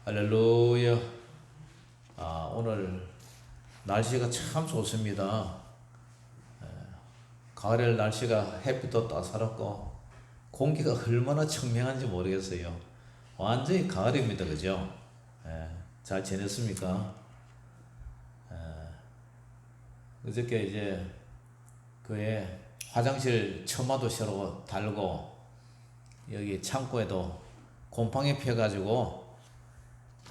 할렐루야. 오늘 날씨가 참 좋습니다. 가을 날씨가 햇빛도 따사롭고 공기가 얼마나 청명한지 모르겠어요. 완전히 가을입니다. 그죠? 잘 지냈습니까? 어저께 이제 그에 화장실 처마도 새로 달고 여기 창고에도 곰팡이 펴가지고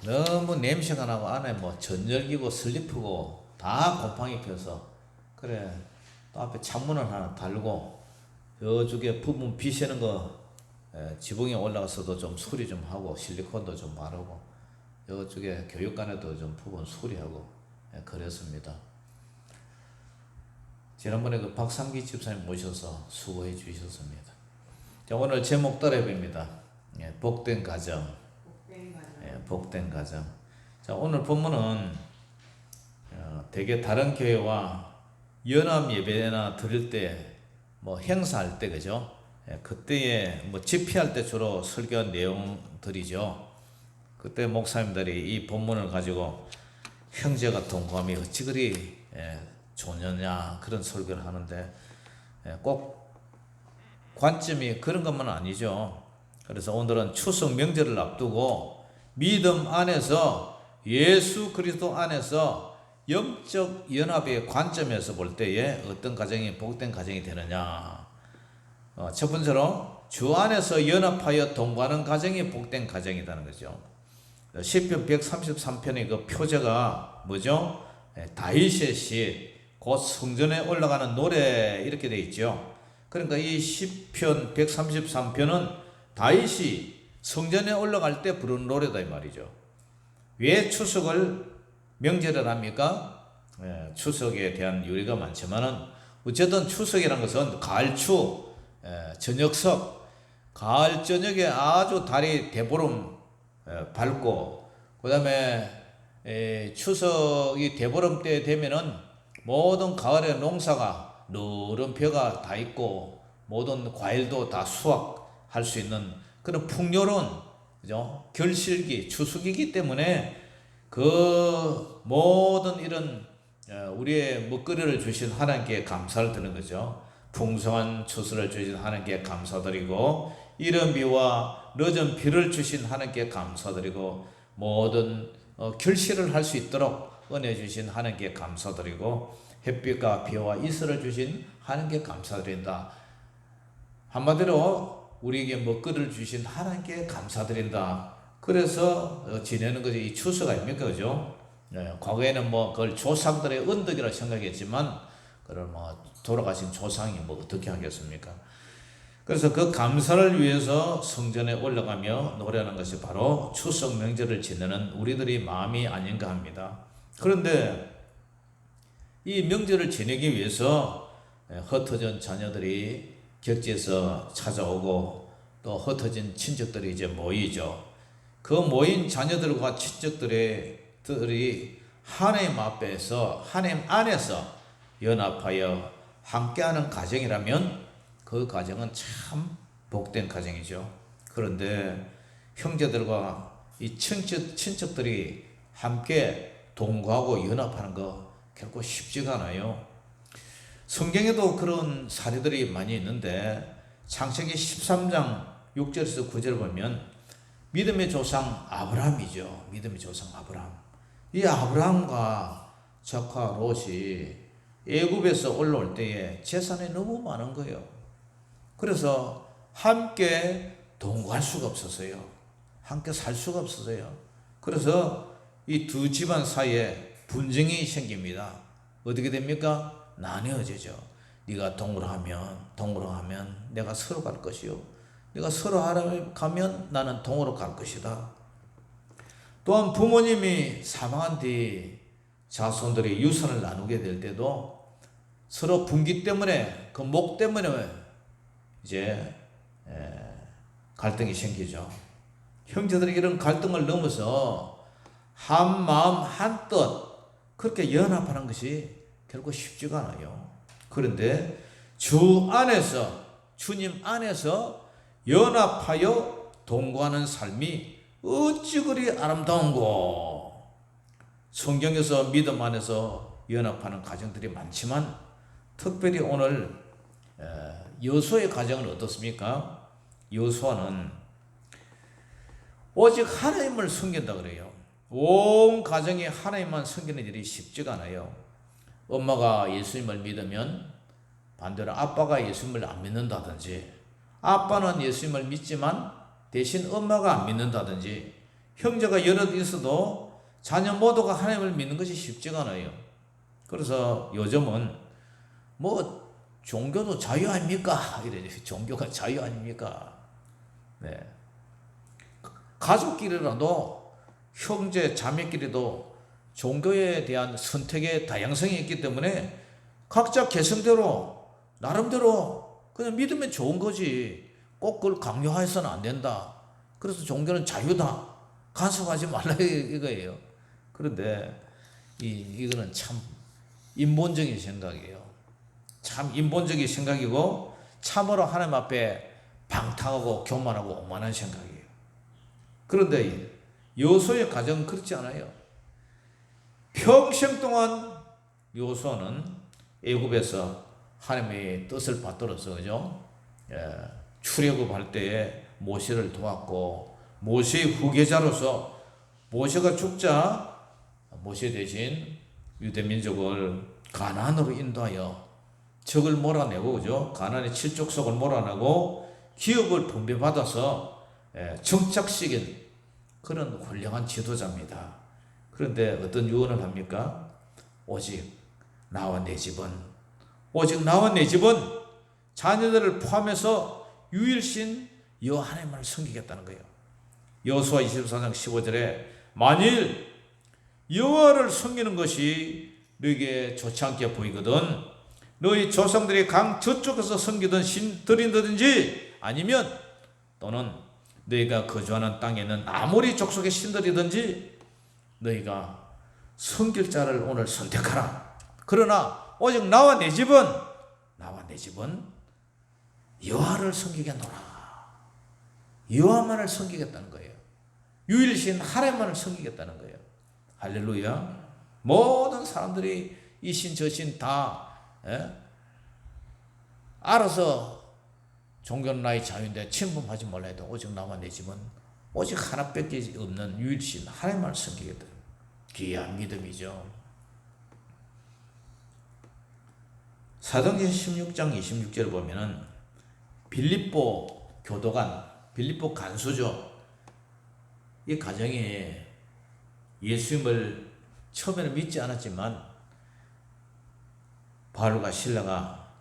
너무 냄새가 나고 안에 뭐 전열기고 슬리프고 다 곰팡이 펴서 그래 또 앞에 창문을 하나 달고 저쪽에 부분 비 새는 거 지붕에 올라가서도 좀 수리 좀 하고 실리콘도 좀 바르고 저쪽에 교육관에도 좀 부분 수리하고 그랬습니다. 지난번에 그 박상기 집사님 모셔서 수고해 주셨습니다. 자, 오늘 제목 따라해봅니다. 복된 가정. 복된 가정. 자, 오늘 본문은 대개 다른 교회와 연합 예배나 드릴 때 뭐 행사할 때 그죠? 그때에 뭐 집회할 때 주로 설교한 내용들이죠. 그때 목사님들이 이 본문을 가지고 형제가 동감이 어찌 그리 좋느냐 그런 설교를 하는데 꼭 관점이 그런 것만 아니죠. 그래서 오늘은 추석 명절을 앞두고 믿음 안에서 예수 그리스도 안에서 영적 연합의 관점에서 볼 때에 어떤 가정이 복된 가정이 되느냐. 첫 번째로 주 안에서 연합하여 동거하는 가정이 복된 가정이라는 거죠. 시편 133편의 그 표제가 뭐죠? 다윗의 시, 곧 성전에 올라가는 노래 이렇게 되어 있죠. 그러니까 이 시편 133편은 다윗이 성전에 올라갈 때 부르는 노래다 이 말이죠. 왜 추석을 명절을 합니까? 추석에 대한 요리가 많지만은 어쨌든 추석이라는 것은 가을추, 저녁석, 가을 저녁에 아주 달이 대보름 밝고 그 다음에 추석이 대보름 때 되면은 모든 가을의 농사가 누런 벼가 다 있고 모든 과일도 다 수확할 수 있는 그런 풍요로운 그죠? 결실기, 추수기이기 때문에 그 모든 이런 우리의 먹거리를 주신 하나님께 감사를 드리는 거죠. 풍성한 추수를 주신 하나님께 감사드리고 이른 비와 늦은 비를 주신 하나님께 감사드리고 모든 결실을 할 수 있도록 은혜 주신 하나님께 감사드리고 햇빛과 비와 이슬을 주신 하나님께 감사드린다. 한마디로 우리에게 먹거리를 주신 하나님께 감사드린다. 그래서 지내는 것이 이 추석 아닙니까? 그죠? 과거에는 뭐 그걸 조상들의 언덕이라 생각했지만 그걸 뭐 돌아가신 조상이 뭐 어떻게 하겠습니까? 그래서 그 감사를 위해서 성전에 올라가며 노래하는 것이 바로 추석 명절을 지내는 우리들의 마음이 아닌가 합니다. 그런데 이 명절을 지내기 위해서 흩어진 자녀들이 격지에서 찾아오고 또 흩어진 친척들이 이제 모이죠. 그 모인 자녀들과 친척들이 하나님 앞에서 하나님 안에서 연합하여 함께하는 가정이라면 그 가정은 참 복된 가정이죠. 그런데 형제들과 이 친척들이 함께 동거하고 연합하는 거 결코 쉽지가 않아요. 성경에도 그런 사례들이 많이 있는데 창세기 13장 6절에서 9절을 보면 믿음의 조상 아브라함이죠. 믿음의 조상 아브라함. 이 아브라함과 조카 롯이 애굽에서 올라올 때에 재산이 너무 많은 거예요. 그래서 함께 동거할 수가 없었어요. 함께 살 수가 없었어요. 그래서 이 두 집안 사이에 분쟁이 생깁니다. 어떻게 됩니까? 나뉘어지죠. 네가 동으로 하면 내가 서로 갈 것이요. 네가 서로 가면 나는 동으로 갈 것이다. 또한 부모님이 사망한 뒤 자손들이 유산을 나누게 될 때도 서로 분기 때문에 그 목 때문에 이제 갈등이 생기죠. 형제들이 이런 갈등을 넘어서 한 마음 한 뜻 그렇게 연합하는 것이 결코 쉽지가 않아요. 그런데 주 안에서 주님 안에서 연합하여 동거하는 삶이 어찌 그리 아름다운고. 성경에서 믿음 안에서 연합하는 가정들이 많지만 특별히 오늘 여호수아의 가정은 어떻습니까? 여호수아는 오직 하나님을 섬긴다 그래요. 온 가정이 하나님만 섬기는 일이 쉽지가 않아요. 엄마가 예수님을 믿으면 반대로 아빠가 예수님을 안 믿는다든지, 아빠는 예수님을 믿지만 대신 엄마가 안 믿는다든지, 형제가 여럿 있어도 자녀 모두가 하나님을 믿는 것이 쉽지가 않아요. 그래서 요즘은 뭐 종교도 자유 아닙니까? 이래요. 종교가 자유 아닙니까? 네. 가족끼리라도 형제 자매끼리도 종교에 대한 선택의 다양성이 있기 때문에 각자 개성대로 나름대로 그냥 믿으면 좋은 거지. 꼭 그걸 강요해서는 안 된다. 그래서 종교는 자유다. 간섭하지 말라 이거예요. 그런데 이거는 참 인본적인 생각이에요. 참 인본적인 생각이고 참으로 하나님 앞에 방탕하고 교만하고 오만한 생각이에요. 그런데 여호수아의 가정은 그렇지 않아요. 평생 동안 여호수아는 애굽에서 하나님의 뜻을 받들어서 그죠? 출애굽할 때에 모세를 도왔고 모세의 후계자로서 모세가 죽자 모세 대신 유대 민족을 가나안으로 인도하여 적을 몰아내고 그죠? 가나안의 칠족속을 몰아내고 기업을 분배받아서 정착시킨 그런 훌륭한 지도자입니다. 그런데 어떤 유언을 합니까? 오직 나와 내 집은 자녀들을 포함해서 유일신 여호와 하나님을 섬기겠다는 거예요. 여호수아 24장 15절에 만일 여호와를 섬기는 것이 너에게 좋지 않게 보이거든 너희 조상들이 강 저쪽에서 섬기던 신들이든지 아니면 또는 너희가 거주하는 땅에 있는 아모리 족속의 신들이든지 너희가 섬길 자를 오늘 선택하라. 그러나 오직 나와 내 집은 여호와를 섬기겠노라. 여호와만을 섬기겠다는 거예요. 유일신 하나님만을 섬기겠다는 거예요. 할렐루야. 모든 사람들이 이 신 저 신 다 알아서 종교는 나의 자유인데 침범하지 말라 해도 오직 나와 내 집은 오직 하나밖에 없는 유일신 하나님만을 섬기겠다. 귀한 믿음이죠. 사도행전 16장 26절을 보면은 빌립보 교도관, 빌립보 간수죠. 이 가정이 예수님을 처음에는 믿지 않았지만 바울과 실라가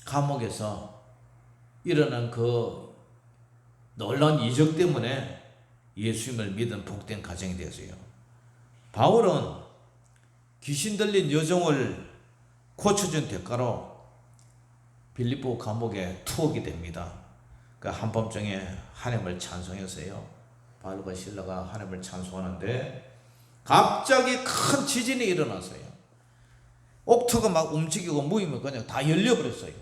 감옥에서 일어난 그 놀라운 이적 때문에 예수님을 믿은 복된 가정이 되었어요. 바울은 귀신 들린 여종을 고쳐준 대가로 빌립보 감옥에 투옥이 됩니다. 그 한밤중에 하나님을 찬송했어요. 바울과 실라가 하나님을 찬송하는데 갑자기 큰 지진이 일어났어요. 옥토가 막 움직이고 무이면 그냥 다 열려버렸어요.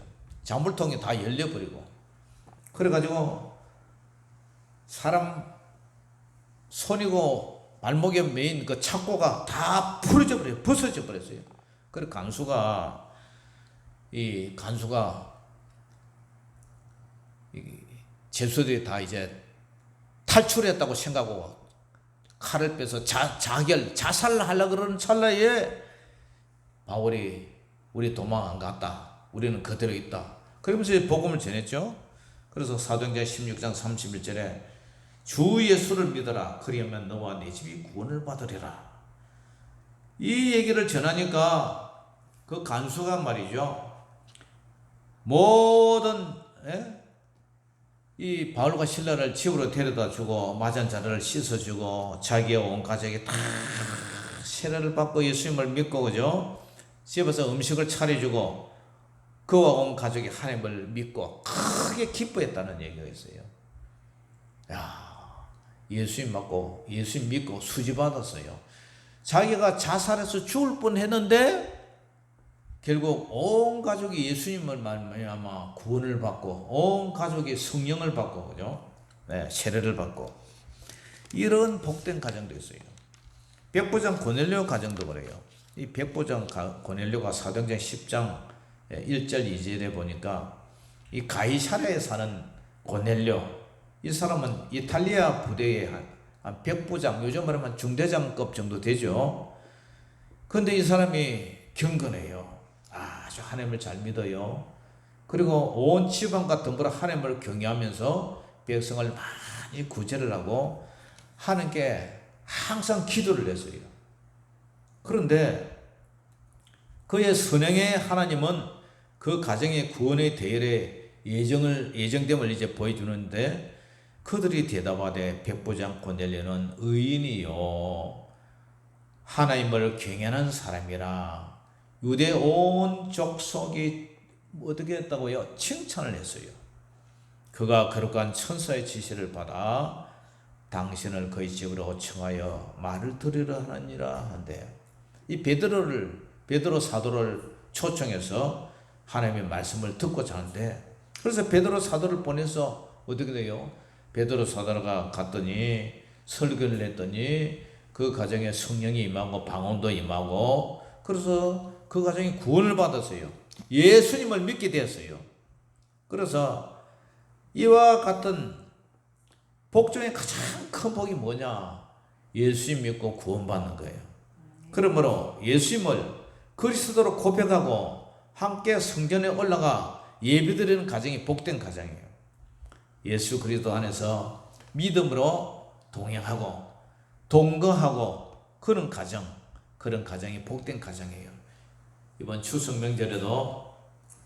자물통이 다 열려버리고 그래가지고 사람 손이고 발목에 매인 그 착고가 다 풀어져 버려요. 벗어져 버렸어요. 그래 간수가 제수들이 다 이제 탈출했다고 생각하고 칼을 빼서 자살을 하려고 그러는 찰나에 바울이 우리 도망 안 갔다. 우리는 그대로 있다. 그러면서 복음을 전했죠. 그래서 사도행전 16장 31절에 주 예수를 믿어라. 그리하면 너와 내 집이 구원을 받으리라. 이 얘기를 전하니까 그 간수가 말이죠. 모든 이 바울과 실라를 집으로 데려다 주고 맞은 자를 씻어주고 자기의 온 가족이 다 세례를 받고 예수님을 믿고 그죠? 집에서 음식을 차려주고 그와 온 가족이 하나님을 믿고 크게 기뻐했다는 얘기가 있어요. 예수님 믿고 수지 받았어요. 자기가 자살해서 죽을 뻔했는데 결국 온 가족이 예수님을 말미암아 구원을 받고 온 가족이 성령을 받고 그죠? 세례를 받고 이런 복된 가정도 있어요. 백부장 고넬료 가정도 그래요. 이 백부장 고넬료가 사도행전 10장 1절 2절에 보니까 이 가이사랴에 사는 고넬료, 이 사람은 이탈리아 부대의 한 백부장, 요즘 말하면 중대장급 정도 되죠. 그런데 이 사람이 경건해요. 아주 하나님을 잘 믿어요. 그리고 온 지방 같은 걸 하나님을 경외하면서 백성을 많이 구제를 하고 하나님께 항상 기도를 했어요. 그런데 그의 선행에 하나님은 그 가정의 구원의 대열에 예정됨을 이제 보여주는데, 그들이 대답하되 백부장 고넬료는 의인이요 하나님을 경외하는 사람이라 유대 온 족속이 어떻게 했다고요? 칭찬을 했어요. 그가 거룩한 천사의 지시를 받아 당신을 그의 집으로 청하여 말을 들으려 하느니라 한데, 이 베드로 사도를 초청해서 하나님의 말씀을 듣고자 하는데, 그래서 베드로 사도를 보내서 어떻게 돼요? 베드로 사도가 갔더니 설교를 했더니 그 가정에 성령이 임하고 방언도 임하고, 그래서 그 가정이 구원을 받았어요. 예수님을 믿게 되었어요. 그래서 이와 같은 복 중에 가장 큰 복이 뭐냐? 예수님 믿고 구원받는 거예요. 그러므로 예수님을 그리스도로 고백하고 함께 성전에 올라가 예배드리는 가정이 복된 가정이에요. 예수 그리스도 안에서 믿음으로 동행하고 동거하고 그런 가정이 복된 가정이에요. 이번 추석 명절에도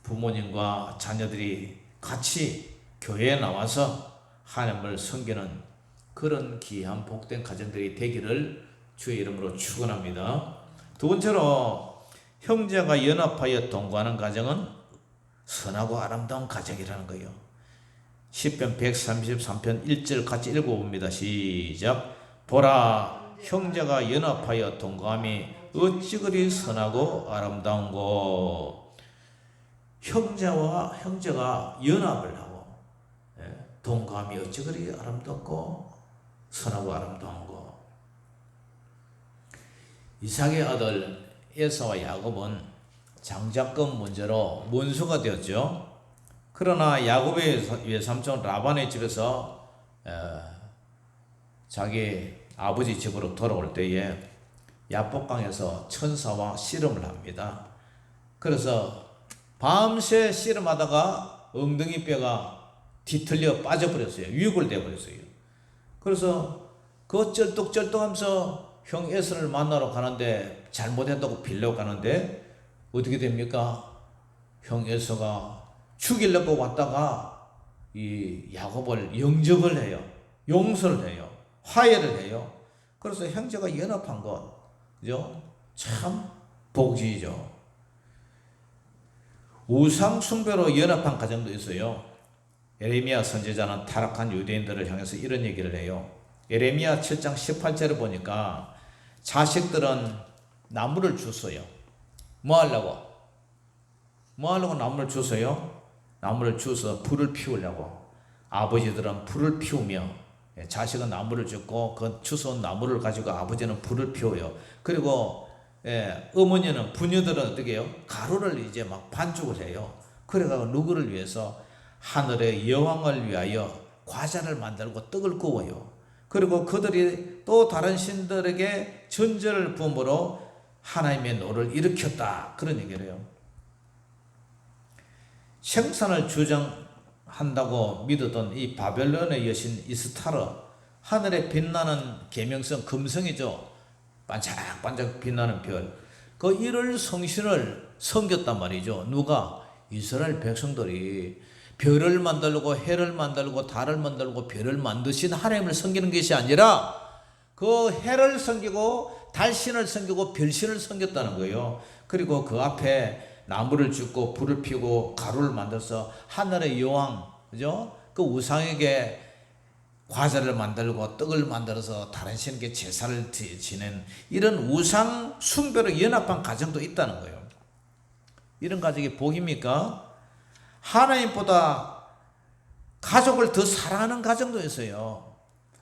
부모님과 자녀들이 같이 교회에 나와서 하나님을 섬기는 그런 귀한 복된 가정들이 되기를 주의 이름으로 축원합니다. 두 번째로, 형제가 연합하여 동거하는 가정은 선하고 아름다운 가정이라는 거예요. 시편 133편 1절 같이 읽어봅니다. 시작. 보라, 형제가 연합하여 동거함이 어찌 그리 선하고 아름다운고. 형제가 연합을 하고 동거함이 어찌 그리 아름답고 선하고 아름다운고. 이삭의 아들 에사와 야곱은 장자권 문제로 원수가 되었죠. 그러나 야곱의 외삼촌 라반의 집에서 자기 아버지 집으로 돌아올 때에 야복강에서 천사와 씨름을 합니다. 그래서 밤새 씨름하다가 엉덩이 뼈가 뒤틀려 빠져버렸어요. 위골되어 버렸어요. 그래서 그 쩔뚝쩔뚝하면서 형 에서를 만나러 가는데, 잘못했다고 빌려고 가는데 어떻게 됩니까? 형 에서가 죽이려고 왔다가 이 야곱을 영접을 해요. 용서를 해요. 화해를 해요. 그래서 형제가 연합한 것, 그죠? 참 복이죠. 우상 숭배로 연합한 가정도 있어요. 예레미야 선지자는 타락한 유대인들을 향해서 이런 얘기를 해요. 예레미야 7장 18절을 보니까 자식들은 나무를 줬어요. 뭐 하려고 나무를 줬어요? 나무를 주서 불을 피우려고. 아버지들은 불을 피우며, 자식은 나무를 줬고 그 주워온 나무를 가지고 아버지는 불을 피워요. 그리고 어머니는, 부녀들은 어떻게 해요? 가루를 이제 막 반죽을 해요. 그래가지고 누구를 위해서? 하늘의 여왕을 위하여 과자를 만들고 떡을 구워요. 그리고 그들이 또 다른 신들에게 전제를 부음으로 하나님의 노를 일으켰다, 그런 얘기를 해요. 생산을 주장한다고 믿었던 이 바벨론의 여신 이스타르, 하늘에 빛나는 계명성 금성이죠. 반짝반짝 빛나는 별, 그 일월 성신을 섬겼단 말이죠. 누가? 이스라엘 백성들이 별을 만들고 해를 만들고 달을 만들고 별을 만드신 하나님을 섬기는 것이 아니라 그 해를 섬기고 달신을 섬기고 별신을 섬겼다는 거예요. 그리고 그 앞에 나무를 줍고 불을 피우고 가루를 만들어서 하늘의 여왕, 그죠? 그 우상에게 과자를 만들고 떡을 만들어서 다른 신에게 제사를 지낸 이런 우상 숭배로 연합한 가정도 있다는 거예요. 이런 가정이 복입니까? 하나님보다 가족을 더 사랑하는 가정도 있어요.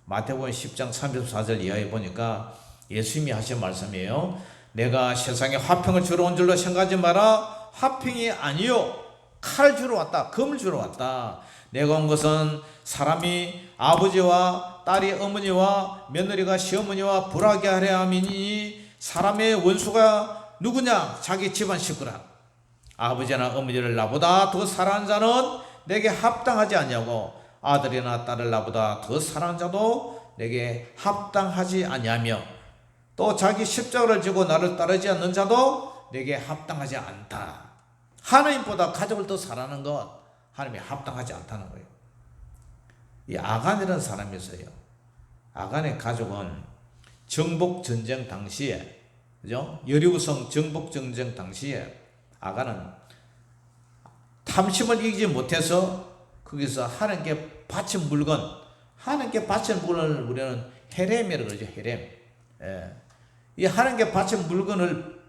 마태복음 10장 34절 이하에 보니까 예수님이 하신 말씀이에요. 내가 세상에 화평을 주러 온 줄로 생각하지 마라. 화평이 아니요 칼을 주러 왔다. 검을 주러 왔다. 내가 온 것은 사람이 아버지와 딸이 어머니와 며느리가 시어머니와 불하게 하려 함이니 사람의 원수가 누구냐? 자기 집안 식구라. 아버지나 어머니를 나보다 더 사랑하는 자는 내게 합당하지 아니하고 아들이나 딸을 나보다 더 사랑하는 자도 내게 합당하지 아니하며 또 자기 십자가를 지고 나를 따르지 않는 자도 내게 합당하지 않다. 하나님보다 가족을 더 사랑하는 것 하나님이 합당하지 않다는 거예요. 이 아간이라는 사람이 있어요. 아간의 가족은 정복전쟁 당시에, 그죠? 여리고성 정복전쟁 당시에 아간은 탐심을 이기지 못해서 거기서 하나님께 바친 물건, 하나님께 바친 물건을 우리는 헤렘이라고 그러죠. 헤렘. 예. 이 하나님께 바친 물건을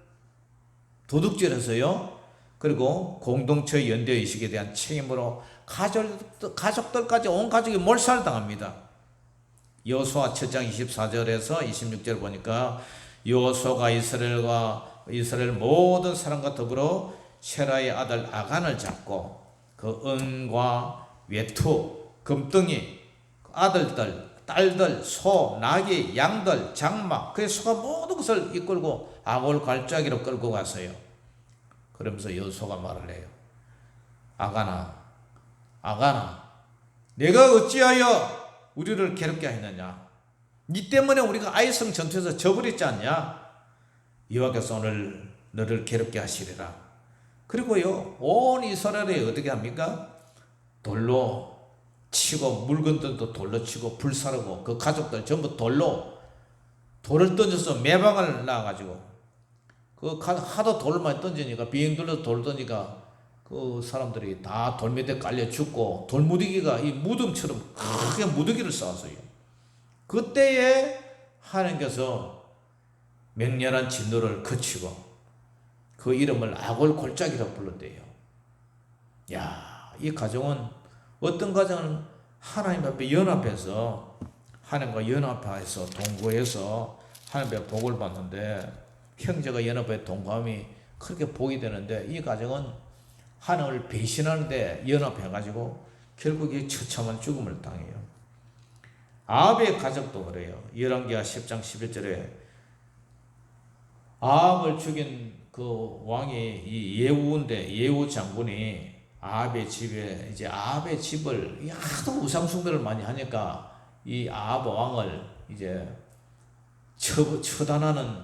도둑질해서요. 그리고 공동체 연대의식에 대한 책임으로 가족들까지 온 가족이 몰살을 당합니다. 여호수아 7장 24절에서 26절 보니까 여호수아가 이스라엘 모든 사람과 더불어 세라의 아들 아간을 잡고 그 은과 외투, 금덩이, 아들들, 딸들, 소, 나귀, 양들, 장막, 그의 소가 모든 것을 이끌고 아골 갈짜기로 끌고 갔어요. 그러면서 여호수아가 말을 해요. 아간아, 내가 어찌하여 우리를 괴롭게 했느냐? 니 때문에 우리가 아이성 전투에서 져버렸지 않냐? 여호와께서 오늘 너를 괴롭게 하시리라. 그리고요, 온 이스라엘이 어떻게 합니까? 돌로 치고, 물건들도 돌로 치고, 불사르고, 그 가족들 전부 돌을 던져서 매방을 놔가지고, 하도 돌을 많이 던지니까, 비행들로 돌 던지니까, 그 사람들이 다 돌 밑에 깔려 죽고, 돌무더기가 이 무덤처럼 크게 무더기를 쌓았어요. 그때에 하나님께서 맹렬한 진노를 그치고, 그 이름을 아골 골짜기라고 불렀대요. 야, 이 가정은 어떤 가정은 하나님 앞에 연합해서 하나님과 연합해서 동거해서 하나님 앞에 복을 받는데 형제가 연합해 동거함이 그렇게 복이 되는데 이 가정은 하나님을 배신하는데 연합해가지고 결국에 처참한 죽음을 당해요. 아합의 가족도 그래요. 열왕기하 10장 11절에 아합을 죽인 그 왕이 이 예후인데 예후 장군이 아합의 집에 이제 아합의 집을 하도 우상숭배를 많이 하니까 이 아합 왕을 이제 처단하는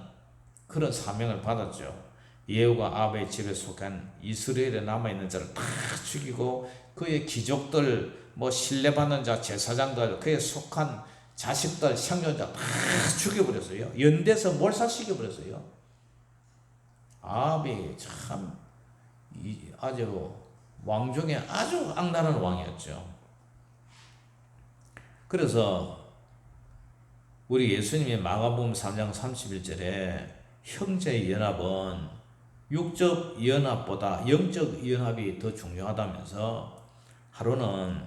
그런 사명을 받았죠. 예후가 아합의 집에 속한 이스라엘에 남아있는 자를 다 죽이고 그의 귀족들 뭐 신뢰받는 자 제사장들 그에 속한 자식들 상년자 다 죽여버렸어요. 연대서 몰살시켜버렸어요. 아합이 참 아주 왕 중에 아주 악랄한 왕이었죠. 그래서 우리 예수님이 마가복음 3장 31절에 형제의 연합은 육적 연합보다 영적 연합이 더 중요하다면서 하루는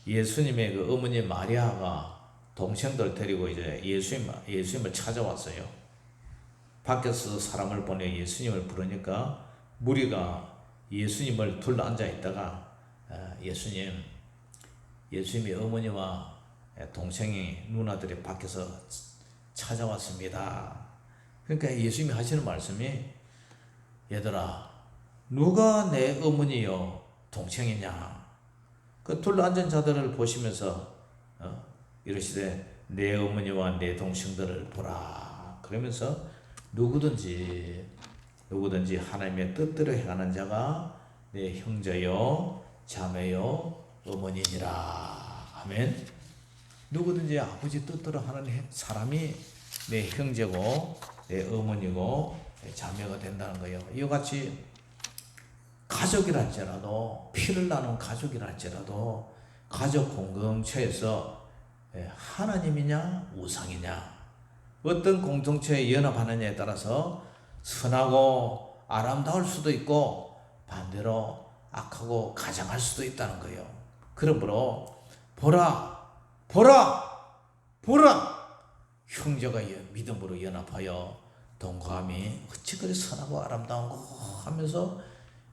예수님의 그 어머니 마리아가 동생들 데리고 이제 예수님을 찾아왔어요. 밖에서 사람을 보내 예수님을 부르니까 무리가 예수님을 둘러앉아 있다가 예수님의 어머니와 동생이 누나들이 밖에서 찾아왔습니다. 그러니까 예수님이 하시는 말씀이 얘들아 누가 내 어머니요 동생이냐 그 둘러앉은 자들을 보시면서 이러시되 내 어머니와 내 동생들을 보라. 그러면서 누구든지 하나님의 뜻대로 행하는 자가 내 형제요 자매요 어머니니라. 아멘. 누구든지 아버지 뜻대로 하는 사람이 내 형제고 내 어머니고 내 자매가 된다는 거예요. 이와 같이 가족이랄지라도 피를 나눈 가족이랄지라도 가족 공동체에서 하나님이냐 우상이냐 어떤 공동체에 연합하느냐에 따라서 선하고 아름다울 수도 있고 반대로 악하고 가장할 수도 있다는 거예요. 그러므로 보라 보라, 형제가 믿음으로 연합하여 동거함이 어찌 그리 선하고 아름다운고 하면서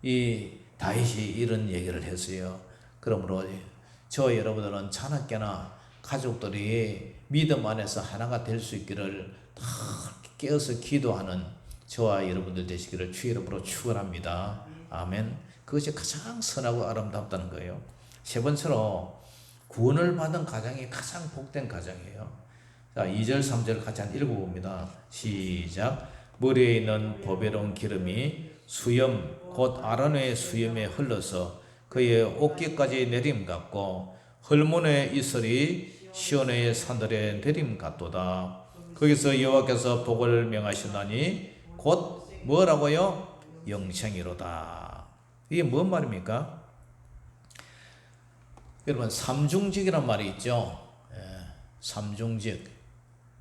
이 다윗이 이런 얘기를 했어요. 그러므로 저 여러분들은 자나깨나 가족들이 믿음 안에서 하나가 될 수 있기를 다 깨어서 기도하는 저와 여러분들 되시기를 주 이름으로 축원합니다. 아멘. 그것이 가장 선하고 아름답다는 거예요. 세 번째로 구원을 받은 가정이 가장 복된 가정이에요. 자, 2절 3절 같이 한 읽어봅니다. 시작. 머리에 있는 보배로운 기름이 수염 곧 아론의 수염에 흘러서 그의 어깨까지 내림 같고 헐몬의 이슬이 시온의 산들에 내림 같도다. 거기서 여호와께서 복을 명하시나니 곧 뭐라고요? 영생이로다. 이게 뭔 말입니까? 여러분, 삼중직이란 말이 있죠. 삼중직.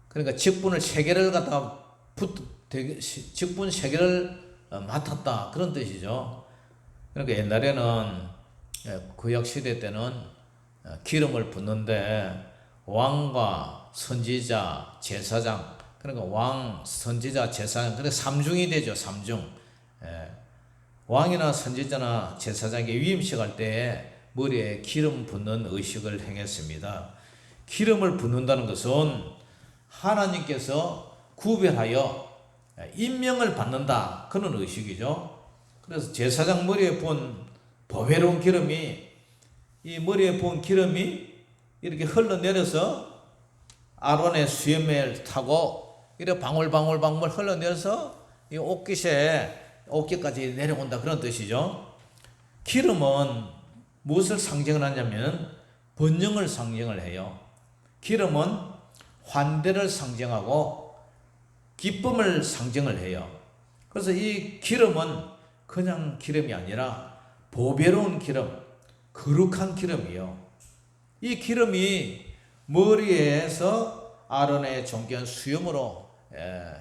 그러니까 직분을 세 개를 갖다 직분 세 개를 맡았다, 그런 뜻이죠. 그러니까 옛날에는 구약 시대 때는 기름을 붓는데 왕과 선지자, 제사장, 그러니까 왕, 선지자, 제사장, 그러니까 삼중이 되죠. 삼중. 왕이나 선지자나 제사장이 위임식 할 때에 머리에 기름 붓는 의식을 행했습니다. 기름을 붓는다는 것은 하나님께서 구별하여 임명을 받는다, 그런 의식이죠. 그래서 제사장 머리에 부은 보배로운 기름이, 이 머리에 부은 기름이 이렇게 흘러내려서 아론의 수염을 타고 이렇게 방울방울 흘러내려서 이 옷깃까지 내려온다, 그런 뜻이죠. 기름은 무엇을 상징을 하냐면 번영을 상징을 해요. 기름은 환대를 상징하고 기쁨을 상징을 해요. 그래서 이 기름은 그냥 기름이 아니라 보배로운 기름, 거룩한 기름이요. 이 기름이 머리에서 아론의 존귀한 수염으로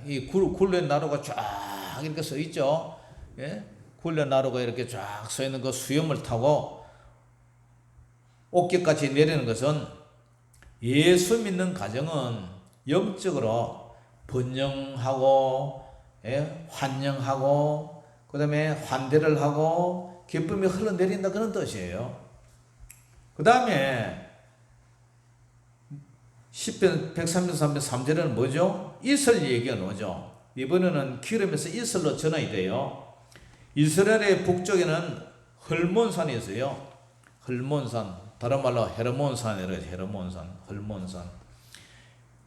이 굴레 나루가 쫙 이렇게 서 있죠. 굴레 나루가 이렇게 쫙 서 있는 그 수염을 타고 어깨까지 내리는 것은 예수 믿는 가정은 영적으로 번영하고 환영하고 그 다음에 환대를 하고 기쁨이 흘러내린다, 그런 뜻이에요. 그 다음에 10편 133편 3절에는 뭐죠? 이슬 얘기가 나오죠. 이번에는 기름에서 이슬로 전환이 돼요. 이스라엘의 북쪽에는 헐몬산이 있어요. 헐몬산, 다른 말로 헤르몬산이래요. 헤르몬산, 헐몬산.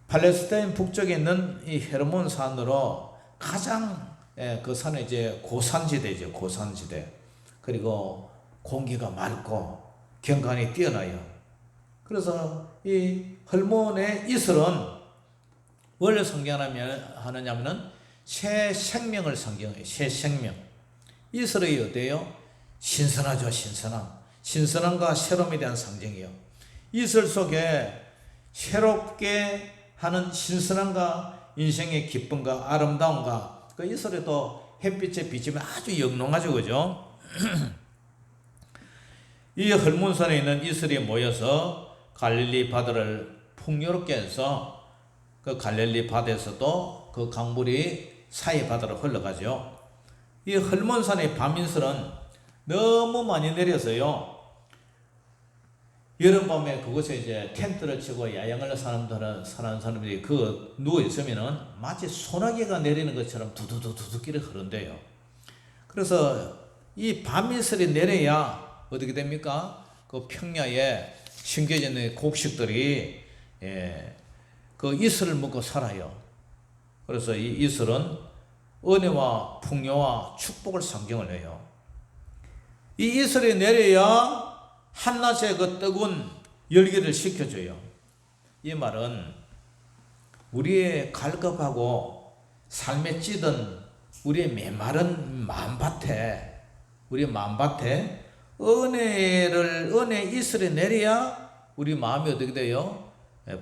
팔레스타인 북쪽에 있는 이 헤르몬산으로 가장 그 산은 이제 고산지대죠. 고산지대. 그리고 공기가 맑고 경관이 뛰어나요. 그래서 이 헐몬의 이슬은 뭘 상징하느냐면은 새 생명을 상징해요. 새 생명. 이슬이 어때요? 신선하죠. 신선함과 새로움에 대한 상징이에요. 이슬 속에 새롭게 하는 신선함과 인생의 기쁨과 아름다움과 그 이슬에 또 햇빛에 비치면 아주 영롱하죠. 그죠? 이 헐몬산에 있는 이슬이 모여서 갈릴리 바다를 풍요롭게 해서 그 갈릴리 바다에서도 그 강물이 사이 바다로 흘러가죠. 이 헐몬산의 밤이슬은 너무 많이 내려서요. 여름밤에 그곳에 이제 텐트를 치고 야영을 사는 사람들이 그 누워 있으면은 마치 소나기가 내리는 것처럼 두두두두두끼리 흐른대요. 그래서 이 밤이슬이 내려야 어떻게 됩니까? 그 평야에 심겨져 있는 곡식들이 그 이슬을 먹고 살아요. 그래서 이 이슬은 은혜와 풍요와 축복을 상징을 해요. 이 이슬이 내려야 한낮에 그 뜨거운 열기를 식혀줘요. 이 말은 우리의 갈급하고 삶에 찌든 우리의 메마른 마음밭에, 우리 마음밭에 은혜 이슬이 내려야 우리 마음이 어떻게 돼요?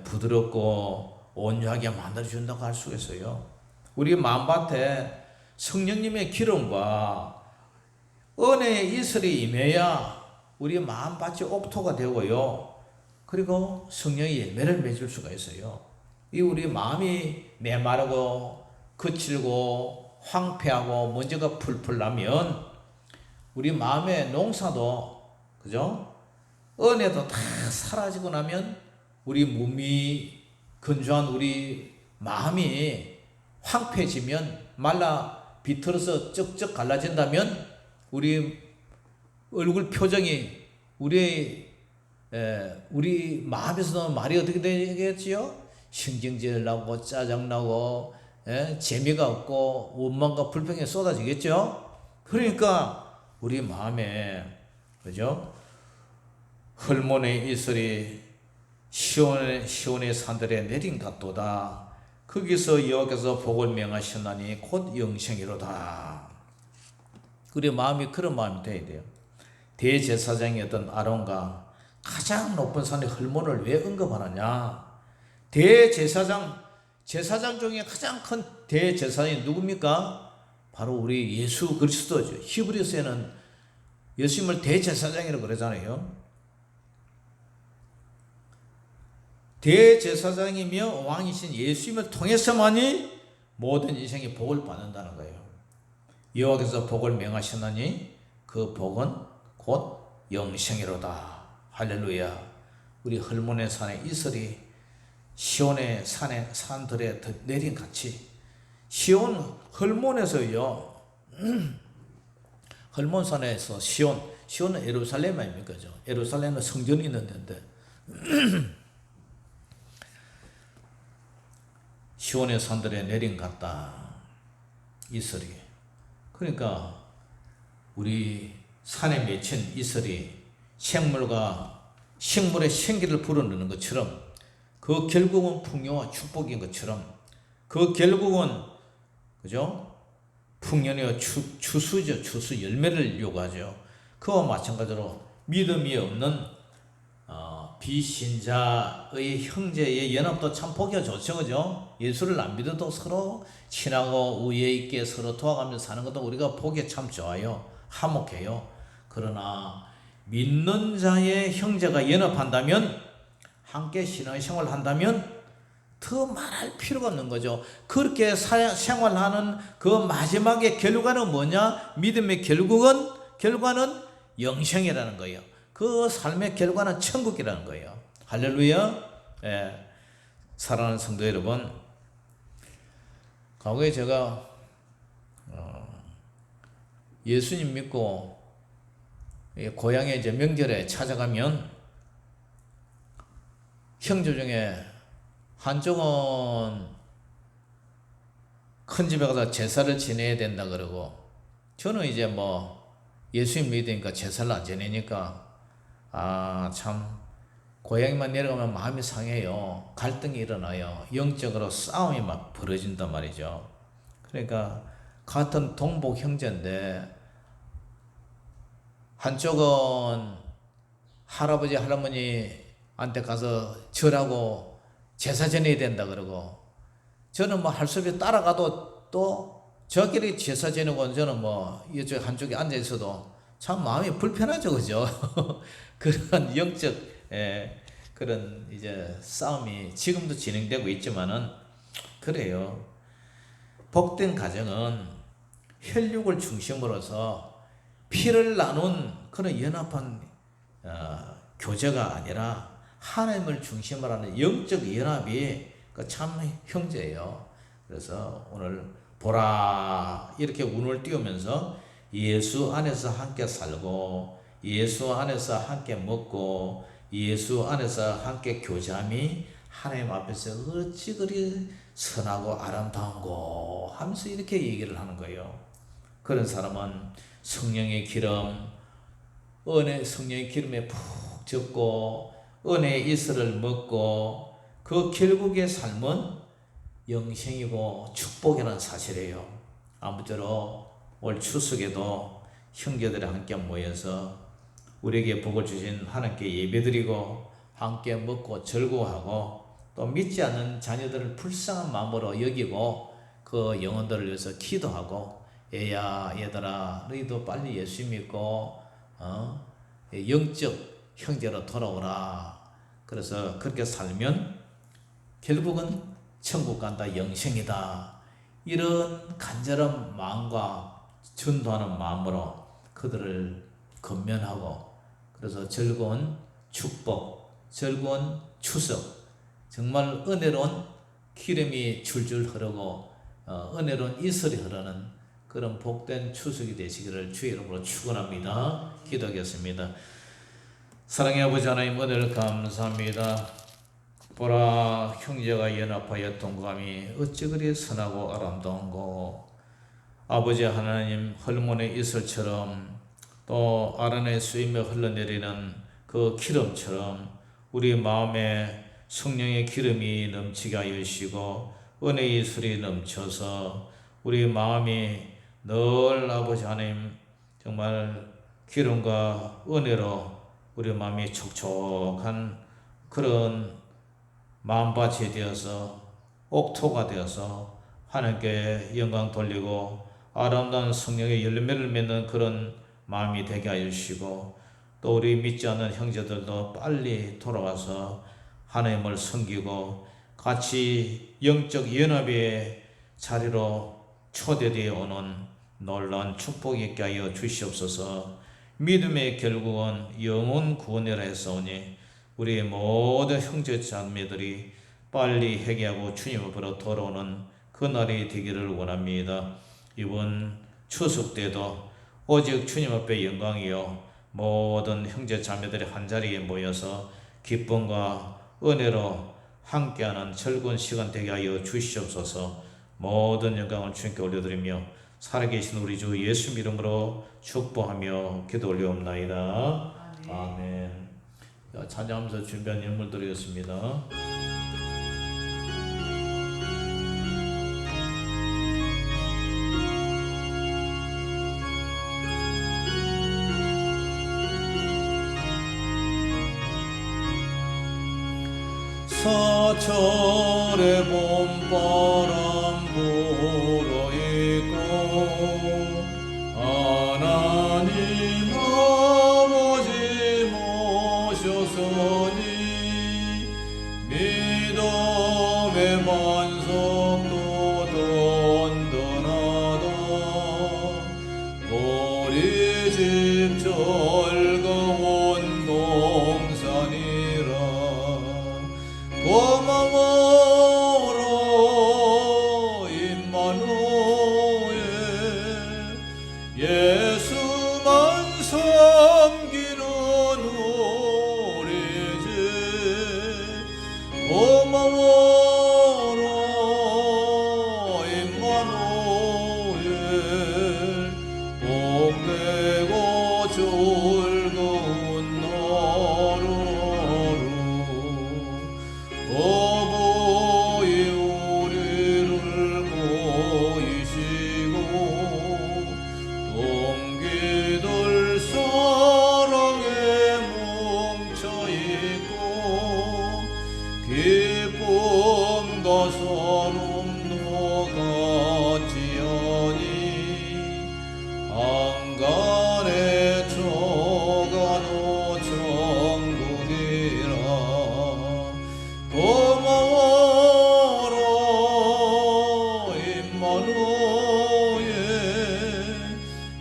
부드럽고 온유하게 만들어준다고 할 수가 있어요. 우리 마음밭에 성령님의 기름과 은혜의 이슬이 임해야 우리 마음밭이 옥토가 되고요. 그리고 성령의 열매를 맺을 수가 있어요. 이 우리 마음이 메마르고 거칠고 황폐하고 먼지가 풀풀 나면 우리 마음의 농사도, 그죠? 은혜도 다 사라지고 나면 우리 몸이 건조한 우리 마음이 황폐해지면 말라 비틀어서 쩍쩍 갈라진다면 우리 얼굴 표정이 우리 마음에서도 말이 어떻게 되겠지요? 신경질 나고 짜증 나고 재미가 없고 원망과 불평이 쏟아지겠죠? 그러니까 우리 마음에, 그죠? 헐몬의 이슬이 시온의 산들에 내린 같도다. 거기서 여호와께서 복을 명하셨나니 곧 영생이로다. 우리 마음이 그런 마음이 돼야 돼요. 대제사장이었던 아론과 가장 높은 산의 헐몬을 왜 언급하느냐? 제사장 중에 가장 큰 대제사장이 누굽니까? 바로 우리 예수 그리스도죠. 히브리서에는 예수님을 대제사장이라고 그러잖아요. 대제사장이며 왕이신 예수님을 통해서만이 모든 인생이 복을 받는다는 거예요. 여호와께서 복을 명하셨나니 그 복은 곧 영생이로다. 할렐루야. 우리 헐몬의 산에 이슬이 시온의 산들에 내린 같이, 시온 헐몬에서요, 헐몬산에서 시온은 예루살렘 아닙니까? 예루살렘은 성전이 있는 데인데 시온의 산들에 내린 같다. 이슬이. 그러니까 우리 산에 맺힌 이슬이 식물의 생기를 불어넣는 것처럼, 그 결국은 풍요와 축복인 것처럼, 그 결국은, 그죠? 풍년이와 추수죠. 추수 열매를 요구하죠. 그와 마찬가지로 믿음이 없는 비신자의 형제의 연합도 참 보기가 좋죠. 그죠? 예수를 안 믿어도 서로 친하고 우애 있게 서로 도와가면서 사는 것도 우리가 보기에 참 좋아요. 화목해요. 그러나 믿는 자의 형제가 연합한다면, 함께 신앙생활을 한다면 더 말할 필요가 없는 거죠. 그렇게 생활하는 그 마지막의 결과는 뭐냐? 믿음의 결과는 영생이라는 거예요. 그 삶의 결과는 천국이라는 거예요. 할렐루야. 예. 사랑하는 성도 여러분, 과거에 제가 예수님 믿고 고향에 이제 명절에 찾아가면 형제 중에 한쪽은 큰 집에 가서 제사를 지내야 된다 그러고, 저는 이제 예수님 믿으니까 제사를 안 지내니까 참 고향에만 내려가면 마음이 상해요. 갈등이 일어나요. 영적으로 싸움이 막 벌어진단 말이죠. 그러니까 같은 동복 형제인데 한쪽은 할아버지 할머니한테 가서 절하고 제사 지내야 된다 그러고, 저는 할 수 없이 따라가도 또 저끼리 제사 지내고, 저는 이쪽 한쪽에 앉아 있어도 참 마음이 불편하죠. 그죠? 그런 영적 그런 이제 싸움이 지금도 진행되고 있지만은, 그래요. 복된 가정은 혈육을 중심으로서 피를 나눈 그런 연합한 교제가 아니라 하나님을 중심으로 하는 영적 연합이 참 형제예요. 그래서 오늘 보라 이렇게 운을 띄우면서 예수 안에서 함께 살고, 예수 안에서 함께 먹고, 예수 안에서 함께 교제함이 하나님 앞에서 어찌 그리 선하고 아름다운고 하면서 이렇게 얘기를 하는 거예요. 그런 사람은 성령의 기름, 성령의 기름에 푹 젖고 은혜의 이슬을 먹고, 그 결국의 삶은 영생이고 축복이라는 사실이에요. 아무쪼록 올 추석에도 형제들이 함께 모여서 우리에게 복을 주신 하나님께 예배드리고 함께 먹고 즐거워하고, 또 믿지 않는 자녀들을 불쌍한 마음으로 여기고 그 영혼들을 위해서 기도하고, 얘들아 너희도 빨리 예수 믿고 영적 형제로 돌아오라. 그래서 그렇게 살면 결국은 천국 간다, 영생이다, 이런 간절한 마음과 전도하는 마음으로 그들을 건면하고, 그래서 즐거운 축복, 즐거운 추석, 정말 은혜로운 기름이 줄줄 흐르고 은혜로운 이슬이 흐르는 그런 복된 추석이 되시기를 주의 이름으로 축원합니다. 기도하겠습니다. 사랑의 아버지 하나님, 은혜를 감사합니다. 보라, 형제가 연합하여 동감이 어찌 그리 선하고 아름다운고. 아버지 하나님, 헐몬의 이슬처럼 또 아란의 수임에 흘러내리는 그 기름처럼 우리 마음에 성령의 기름이 넘치게 하여 주시고 은혜의 이슬이 넘쳐서 우리 마음이 늘 아버지 하나님 정말 기름과 은혜로 우리 마음이 촉촉한 그런 마음밭이 되어서 옥토가 되어서 하나님께 영광 돌리고 아름다운 성령의 열매를 맺는 그런 마음이 되게 하여 주시고, 또 우리 믿지 않는 형제들도 빨리 돌아와서 하나님을 섬기고 같이 영적 연합의 자리로 초대되어 오는 놀라운 축복이 있게 하여 주시옵소서. 믿음의 결국은 영혼 구원이라 했사오니 우리 모든 형제 자매들이 빨리 회개하고 주님 앞으로 돌아오는 그날이 되기를 원합니다. 이번 추석 때도 오직 주님 앞에 영광이요 모든 형제 자매들이 한자리에 모여서 기쁨과 은혜로 함께하는 즐거운 시간 되게 하여 주시옵소서. 모든 영광을 주님께 올려드리며 살아계신 우리 주 예수 이름으로 축복하며 기도 올려옵나이다. 아멘. 찬양하면서 준비한 예물 드리겠습니다. 사철의 봄바람 불어있고 하나님 아버지 모셔서니 믿음의 반석도 든든하다. 우리 집 즐거운 동산이라 고마워라 임마누엘. 예수만 섬기는 우리 집 고마워라 임마누엘. 복되고 즐거운 어버이 우리를 보이시고 동기들 사랑에 뭉쳐있고 기쁨과 선움도 같지하니 한간에 초가도 천국이라. 고마워라 임마누엘.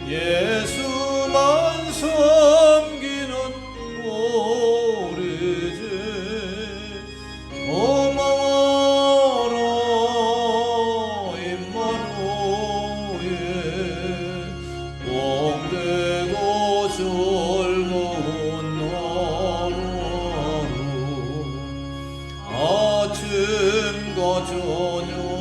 예수만 섬기는 우리 집 고마워라 임마누엘. 복되고 즐거운 하루 아침과 저녁